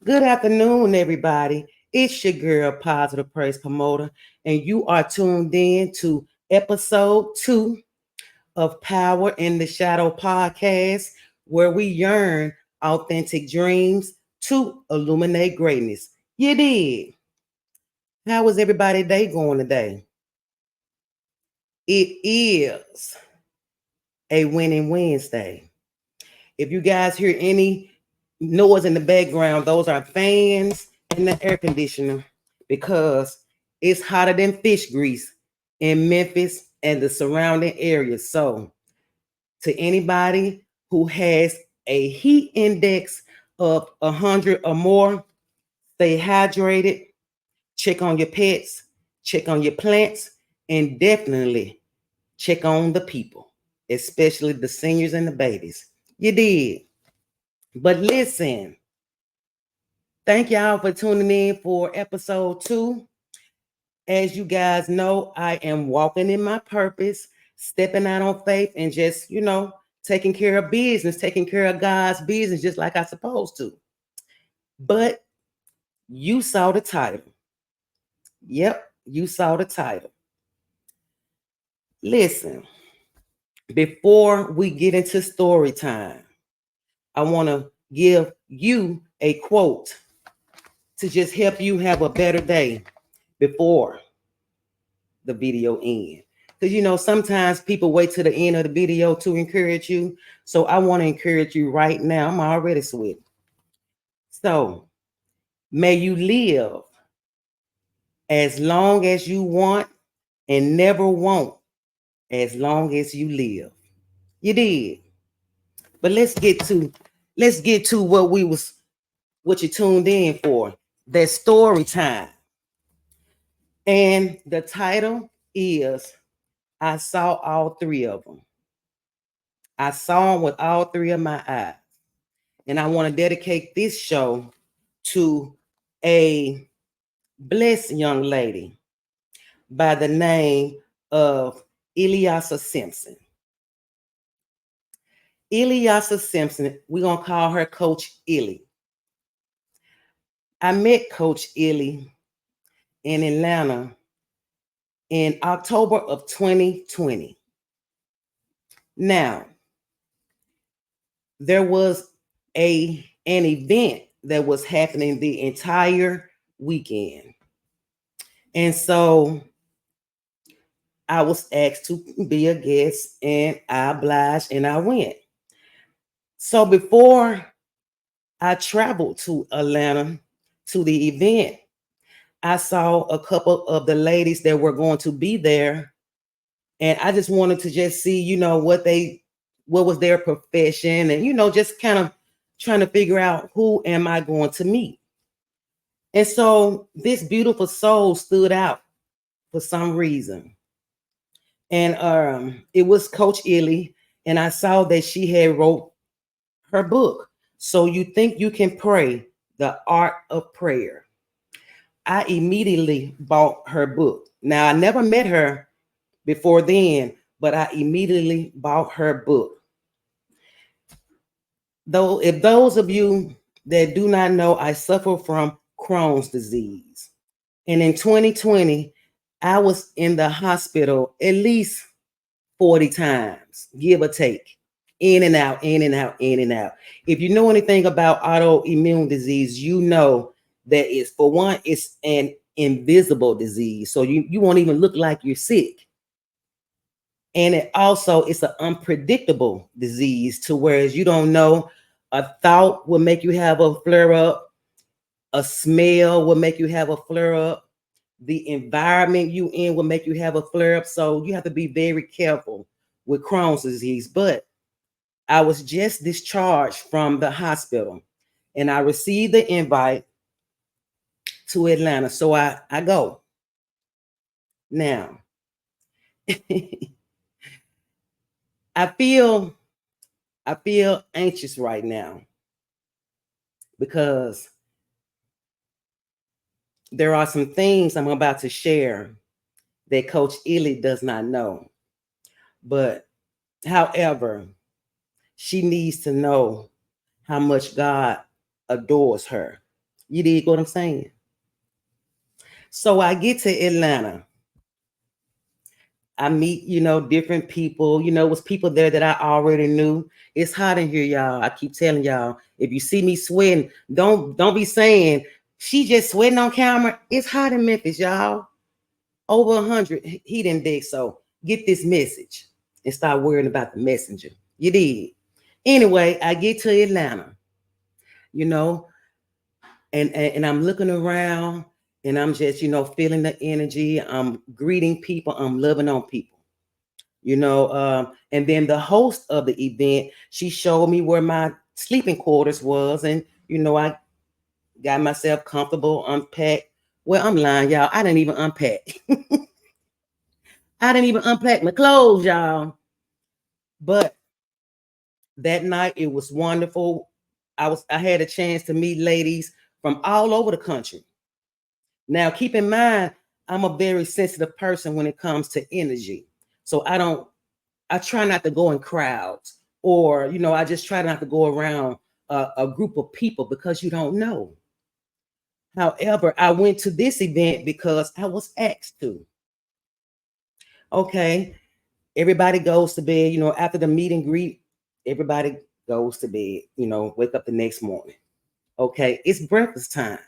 Good afternoon, everybody. It's your girl, Positive Praise Promoter, and you are tuned in to episode 2 of Power in the Shadow podcast, where we yearn authentic dreams to illuminate greatness. You did. How was everybody's day going today? It is a winning Wednesday. If you guys hear any noise in the background, those are fans and the air conditioner because it's hotter than fish grease in Memphis and the surrounding areas. So, to anybody who has a heat index of 100 or more, stay hydrated, check on your pets, check on your plants, and definitely check on the people, especially the seniors and the babies. You did. But listen, thank y'all for tuning in for episode 2. As you guys know, I am walking in my purpose, stepping out on faith, and just, taking care of business, taking care of God's business just like I supposed to. But you saw the title. Yep, you saw the title. Listen, before we get into story time, I want to give you a quote to just help you have a better day before the video end. Because sometimes people wait to the end of the video to encourage you. So I want to encourage you right now. I'm already sweating. So may you live as long as you want and never want as long as you live. You did. But let's get to what you tuned in for. That story time. And the title is I saw all 3 of them. I saw them with all 3 of my eyes. And I want to dedicate this show to a blessed young lady by the name of Ilyasa Simpson. Ilyasa Simpson, we're going to call her Coach Illy. I met Coach Illy in Atlanta in October of 2020. Now, there was an event that was happening the entire weekend. And so I was asked to be a guest and I obliged and I went. So before I traveled to Atlanta to the event, I saw a couple of the ladies that were going to be there. And I just wanted to just see, what was their profession and, just kind of trying to figure out who am I going to meet. And so this beautiful soul stood out for some reason. And it was Coach Illy, and I saw that she had wrote her book. So you think you can pray, the art of prayer. I immediately bought her book. Now I never met her before then, but I immediately bought her book. Though, if those of you that do not know, I suffer from Crohn's disease. And in 2020, I was in the hospital at least 40 times, give or take, in and out, in and out, in and out. If you know anything about autoimmune disease, you know that it's, for one, it's an invisible disease. So you won't even look like you're sick. And it's an unpredictable disease to whereas you don't know, a thought will make you have a flare up, a smell will make you have a flare up, the environment you in will make you have a flare up. So you have to be very careful with Crohn's disease. But I was just discharged from the hospital and I received the invite to Atlanta. So I go. Now, I feel anxious right now because there are some things I'm about to share that Coach Illy does not know. But however, she needs to know how much God adores her. You dig what I'm saying? So I get to Atlanta. I meet, different people. It was people there that I already knew. It's hot in here, y'all. I keep telling y'all, if you see me sweating, don't be saying she just sweating on camera. It's hot in Memphis, y'all. Over 100 heat index. So get this message and start worrying about the messenger. You did. Anyway, I get to Atlanta, you know, and I'm looking around and I'm just, feeling the energy. I'm greeting people. I'm loving on people, and then the host of the event, she showed me where my sleeping quarters was. And, I got myself comfortable, unpacked. Well, I'm lying, y'all. I didn't even unpack. I didn't even unpack my clothes, y'all. But that night it was wonderful. I had a chance to meet ladies from all over the country. Now, keep in mind, I'm a very sensitive person when it comes to energy. So I try not to go in crowds, or, I just try not to go around a group of people because you don't know. However, I went to this event because I was asked to. Okay, everybody goes to bed, after the meet and greet, everybody goes to bed, wake up the next morning. Okay, it's breakfast time.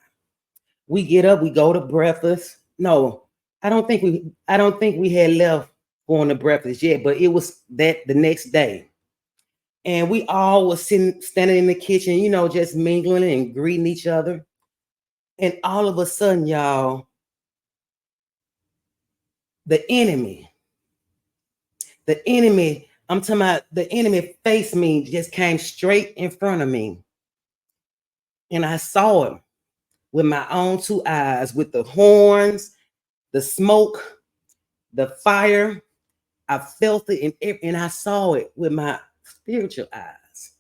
We get up, we go to breakfast. No, I don't think we had left going to breakfast yet, but it was that the next day. And we all was standing in the kitchen, just mingling and greeting each other. And all of a sudden, y'all, the enemy, I'm talking about the enemy faced me, just came straight in front of me. And I saw him with my own two eyes, with the horns, the smoke, the fire. I felt it and I saw it with my spiritual eyes.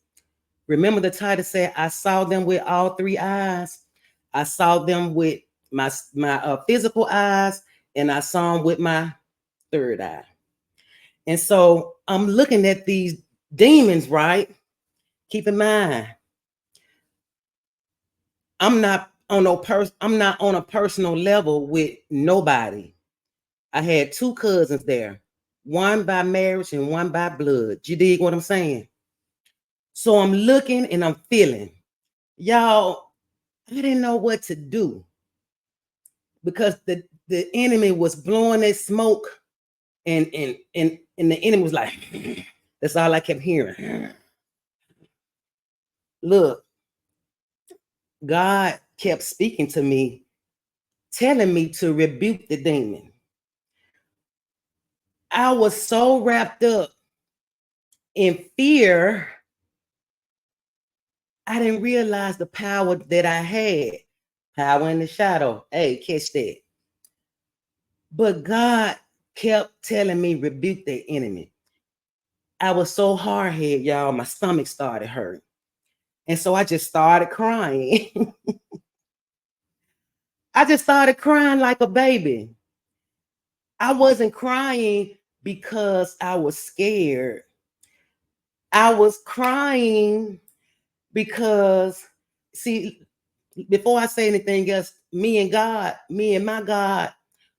Remember the title said, I saw them with all three eyes. I saw them with my physical eyes, and I saw them with my third eye. And so I'm looking at these demons, right? Keep in mind, I'm not on a personal level with nobody. I had two cousins there, one by marriage and one by blood. You dig what I'm saying? So I'm looking and I'm feeling. Y'all, I didn't know what to do because the enemy was blowing that smoke, and the enemy was like, that's all I kept hearing. Look, God kept speaking to me, telling me to rebuke the demon. I was so wrapped up in fear, I didn't realize the power that I had. Power in the shadow. Hey, catch that. But God kept telling me, rebuke the enemy. I was so hard-headed, y'all. My stomach started hurting. And so I just started crying. I just started crying like a baby. I wasn't crying because I was scared. I was crying because, see, before I say anything else, me and my God,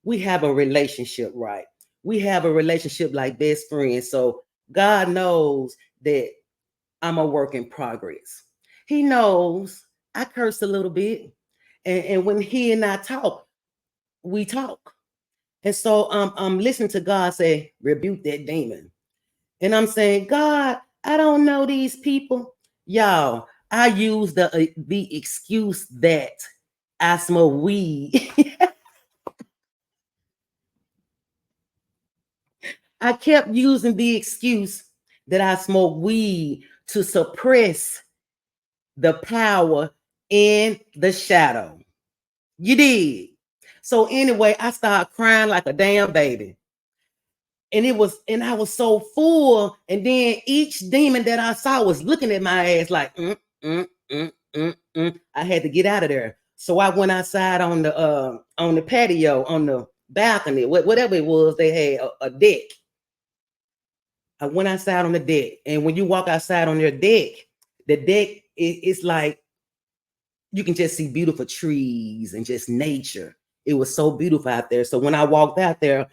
we have a relationship, right? We have a relationship like best friends. So God knows that I'm a work in progress. He knows I curse a little bit. And when he and I talk, we talk. And so I'm listening to God say, rebuke that demon. And I'm saying, God, I don't know these people. Y'all, I use the excuse that I smoke weed. I kept using the excuse that I smoke weed to suppress the power in the shadow. You did. So anyway, I started crying like a damn baby. And I was so full. And then each demon that I saw was looking at my ass like, I had to get out of there. So I went outside on the patio, on the balcony, whatever it was, they had a deck. I went outside on the deck. And when you walk outside on your deck, the deck is like you can just see beautiful trees and just nature. It was so beautiful out there. So when I walked out there,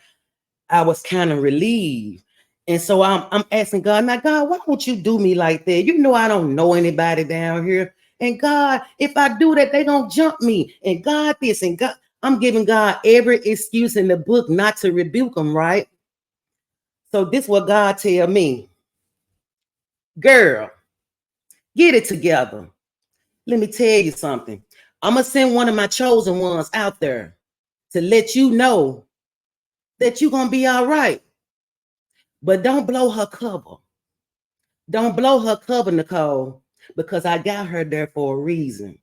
I was kind of relieved. And so I'm asking God, now, God, why don't you do me like that? You know, I don't know anybody down here. And God, if I do that, they gonna jump me. And God, this and God, I'm giving God every excuse in the book not to rebuke them, right? So this what God tell me, girl, get it together. Let me tell you something. I'm gonna send one of my chosen ones out there to let you know that you're gonna be all right. But don't blow her cover. Don't blow her cover, Nicole, because I got her there for a reason.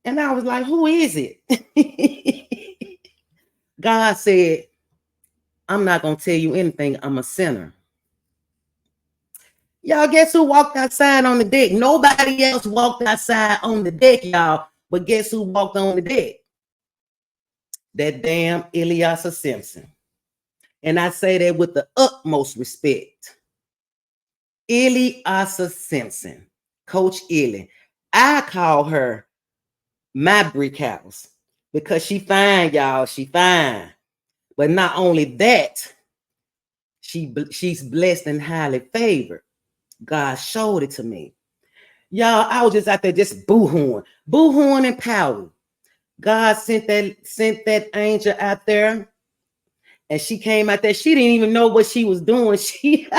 And I was like, who is it? God said, I'm not gonna tell you anything. I'm a sinner. Y'all, guess who walked outside on the deck? Nobody else walked outside on the deck, y'all. But guess who walked on the deck? That damn Eliasa Simpson. And I say that with the utmost respect. Eliasa Simpson, Coach Illy. I call her my brick house because she fine, y'all. She fine. But not only that, she's blessed and highly favored. God showed it to me. Y'all, I was just out there just boo-hooing and pouting. God sent that angel out there, and she came out there. She didn't even know what she was doing. She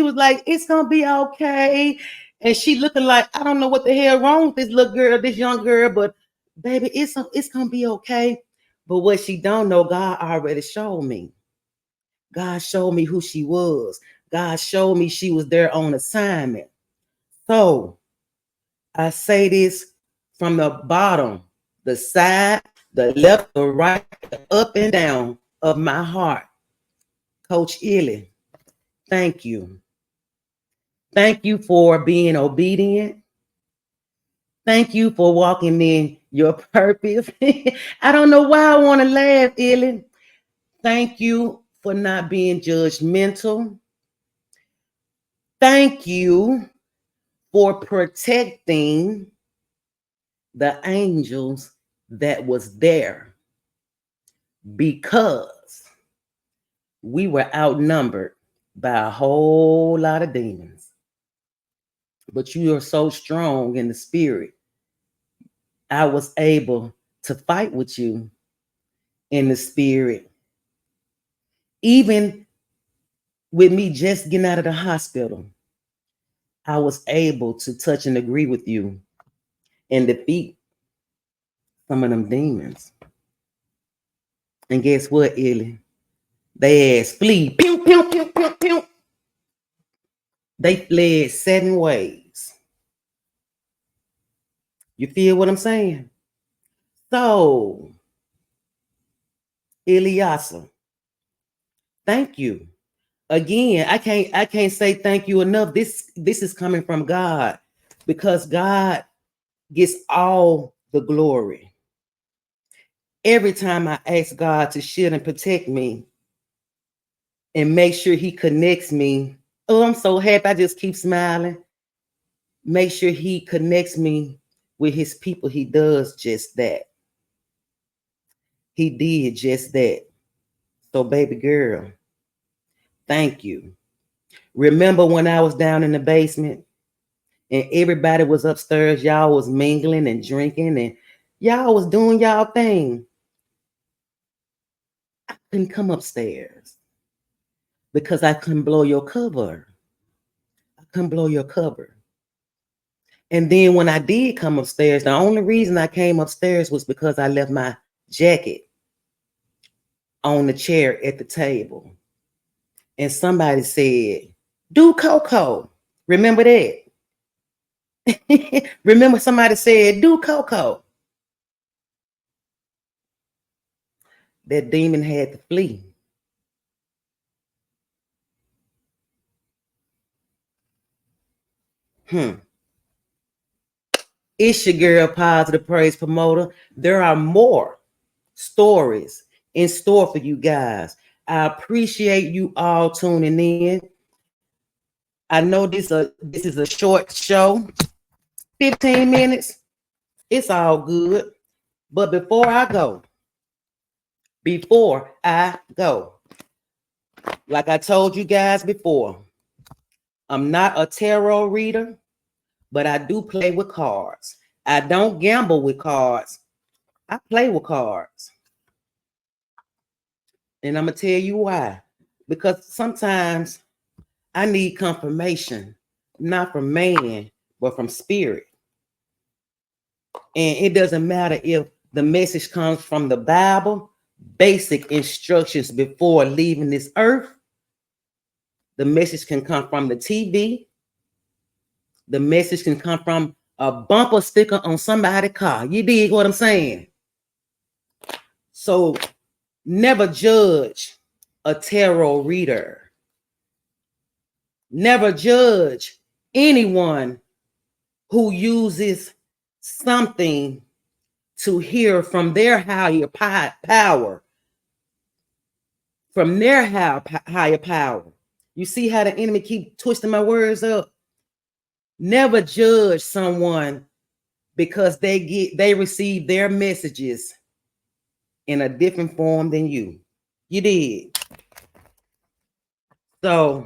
was like, it's gonna be okay. And she looking like, I don't know what the hell wrong with this little girl, this young girl, but baby, it's gonna be okay. But what she don't know, God already showed me. God showed me who she was. God showed me she was there on assignment. So I say this from the bottom, the side, the left, the right, the up and down of my heart. Coach Illy, thank you. Thank you for being obedient. Thank you for walking in your purpose. I don't know why I want to laugh, Illy. Thank you for not being judgmental. Thank you for protecting the angels that was there because we were outnumbered by a whole lot of demons. But you are so strong in the spirit. I was able to fight with you in the spirit. Even with me just getting out of the hospital, I was able to touch and agree with you and defeat some of them demons. And guess what, Illy? They ass flee. Pew, pew, pew, pew, pew. They fled 7 ways. You feel what I'm saying? So, Eliasa, thank you. Again, I can't say thank you enough. This is coming from God because God gets all the glory. Every time I ask God to shield and protect me and make sure he connects me, oh, I'm so happy. I just keep smiling. Make sure he connects me with his people. He does just that. He did just that. So, baby girl, thank you. Remember when I was down in the basement and everybody was upstairs, y'all was mingling and drinking and y'all was doing y'all thing. I couldn't come upstairs because I couldn't blow your cover. I couldn't blow your cover. And then when I did come upstairs, the only reason I came upstairs was because I left my jacket on the chair at the table. And somebody said, do Coco. Remember that? Remember somebody said, do Coco. That demon had to flee. It's your girl, Positive Praise Promoter. There are more stories in store for you guys. I appreciate you all tuning in. I know this is a short show, 15 minutes, it's all good. But before I go, like I told you guys before, I'm not a tarot reader, but I do play with cards. I don't gamble with cards. I play with cards. And I'm going to tell you why. Because sometimes I need confirmation, not from man, but from spirit. And it doesn't matter if the message comes from the Bible, basic instructions before leaving this earth. The message can come from the TV. The message can come from a bumper sticker on somebody's car. You dig what I'm saying? So never judge a tarot reader. Never judge anyone who uses something to hear from their higher power. From their higher power. You see how the enemy keep twisting my words up? Never judge someone because they receive their messages in a different form than you. You did. So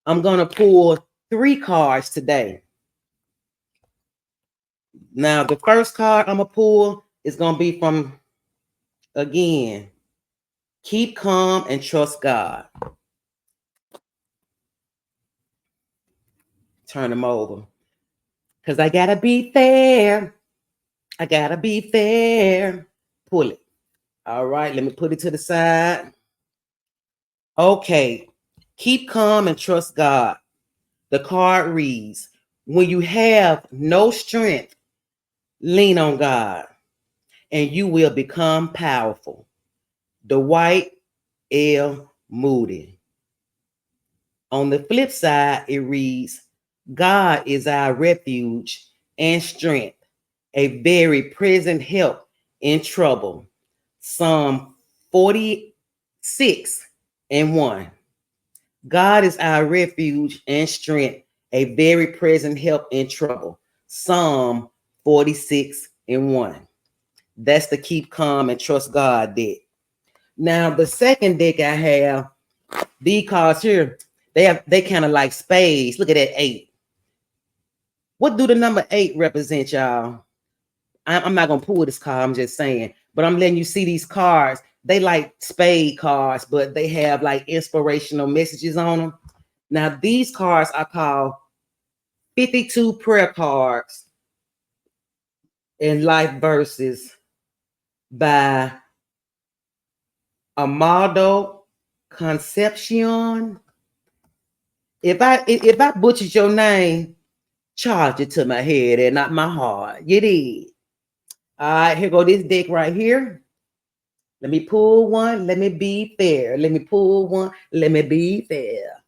I'm gonna pull 3 cards today. Now the first card I'm gonna pull is gonna be from, again, keep calm and trust God. Turn them over. Because I gotta be fair. I gotta be fair. Pull it. All right, let me put it to the side. Okay, keep calm and trust God. The card reads, when you have no strength, lean on God, and you will become powerful. Dwight L. Moody. On the flip side, it reads, God is our refuge and strength, a very present help in trouble. Psalm 46:1. God is our refuge and strength, a very present help in trouble. Psalm 46:1. That's the keep calm and trust God deck. Now, the second deck I have, these cards here, they kind of like spades. Look at that 8. What do the number 8 represent, y'all? I'm not gonna pull this card, I'm just saying, but I'm letting you see these cards. They like spade cards, but they have like inspirational messages on them. Now, these cards are called 52 prayer cards and life verses by Amado Concepcion. If I butchered your name, charge it to my head and not my heart. You did. All right, here go this deck right here. Let me pull one. Let me be fair. Let me pull one. Let me be fair.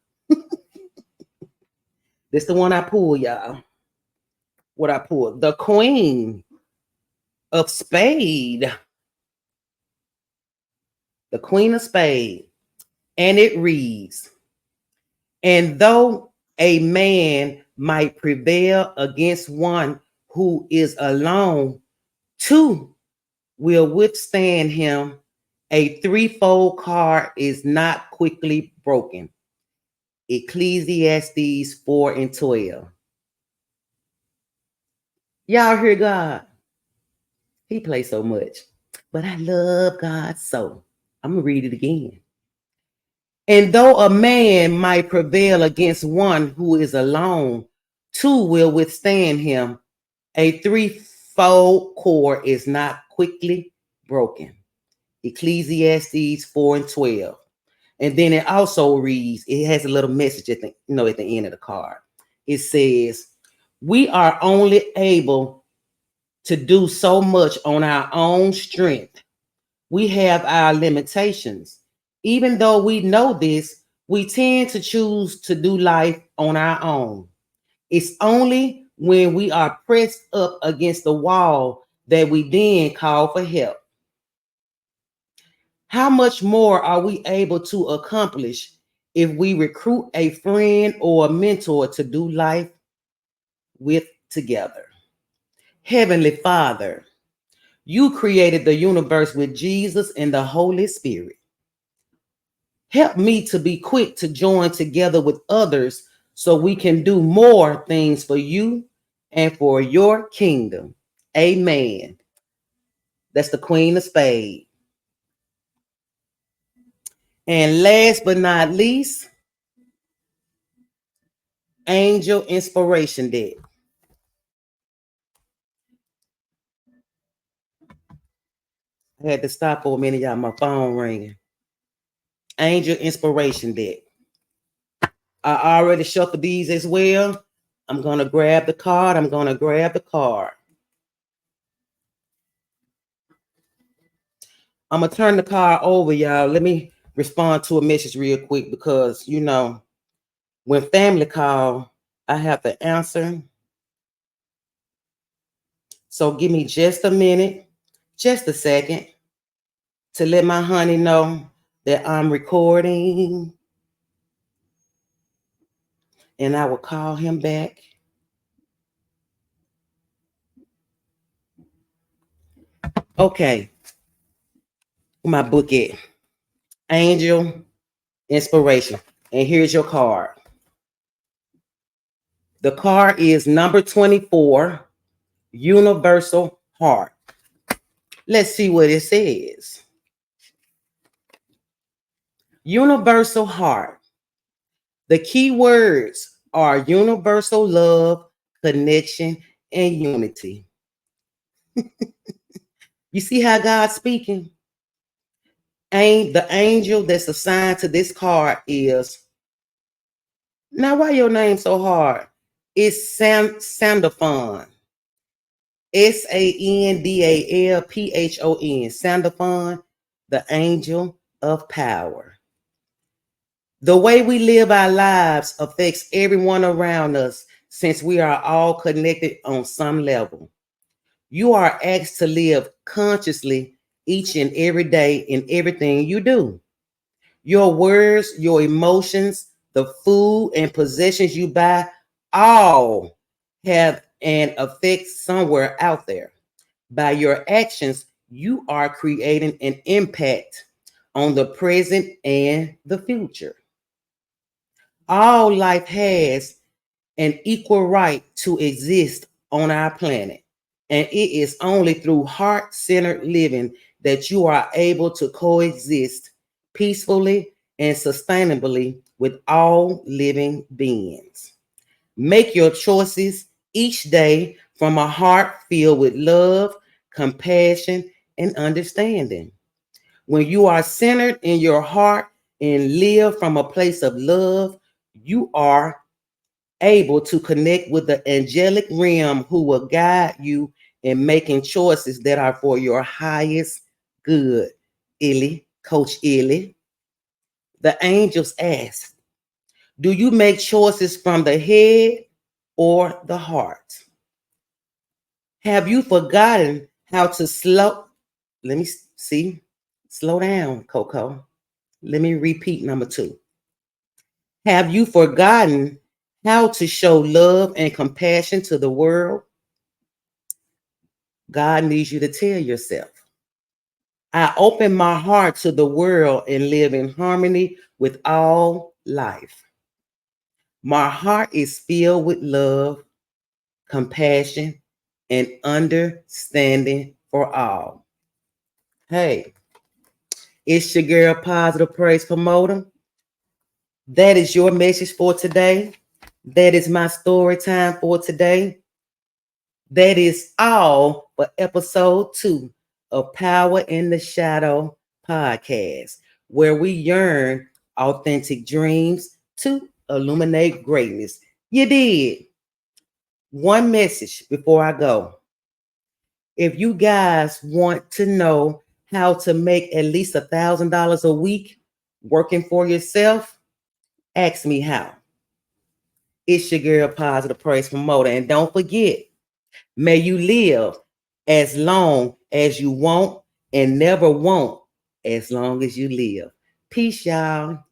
This the one I pull, y'all. What I pulled? The Queen of Spade. The Queen of Spade. And it reads, and though a man might prevail against one who is alone, 2 will withstand him. A threefold card is not quickly broken. Ecclesiastes 4:12. Y'all hear God? He plays so much, but I love God so. I'm going to read it again. And though a man might prevail against one who is alone, 2 will withstand him. A threefold cord is not quickly broken. Ecclesiastes 4:12. And then it also reads, it has a little message at the end of the card. It says, we are only able to do so much on our own strength. We have our limitations. Even though we know this, we tend to choose to do life on our own. It's only when we are pressed up against the wall that we then call for help. How much more are we able to accomplish if we recruit a friend or a mentor to do life with together. Heavenly Father, you created the universe with Jesus and the Holy Spirit. Help me to be quick to join together with others so we can do more things for you and for your kingdom. Amen. That's the Queen of Spades. And last but not least, Angel Inspiration Deck. I had to stop for a minute, y'all. My phone ringing. Angel Inspiration Deck. I already shuffled these as well. I'm going to grab the card. I'm going to grab the card. I'm going to turn the card over, y'all. Let me respond to a message real quick because, you know, when family call, I have to answer. So give me just a minute, just a second, to let my honey know that I'm recording. And I will call him back. Okay. My book at Angel Inspiration. And here's your card. The card is number 24, Universal Heart. Let's see what it says. Universal Heart. The key words are universal love, connection, and unity. You see how God's speaking? The angel that's assigned to this card is, now why your name so hard? It's Sandaphon. Sandalphon. Sandaphon, the angel of power. The way we live our lives affects everyone around us since we are all connected on some level. You are asked to live consciously each and every day in everything you do. Your words, your emotions, the food and possessions you buy all have an effect somewhere out there. By your actions, you are creating an impact on the present and the future. All life has an equal right to exist on our planet. And it is only through heart-centered living that you are able to coexist peacefully and sustainably with all living beings. Make your choices each day from a heart filled with love, compassion, and understanding. When you are centered in your heart and live from a place of love, you are able to connect with the angelic realm who will guide you in making choices that are for your highest good. Illy, Coach Illy. The angels ask, do you make choices from the head or the heart? Have you forgotten how to let me see, slow down, Coco. Let me repeat number 2. Have you forgotten how to show love and compassion to the world? God needs you to tell yourself, I open my heart to the world and live in harmony with all life. My heart is filled with love, compassion, and understanding for all. Hey, it's your girl, Positive Praise Promoter. That is your message for today. That is my story time for today. That is all for episode 2 of Power in the Shadow podcast, where we yearn authentic dreams to illuminate greatness. You did. One message before I go. If you guys want to know how to make at least $1,000 a week working for yourself, ask me how. It's your girl, Positive Praise Promoter. And don't forget, may you live as long as you want and never want as long as you live. Peace, y'all.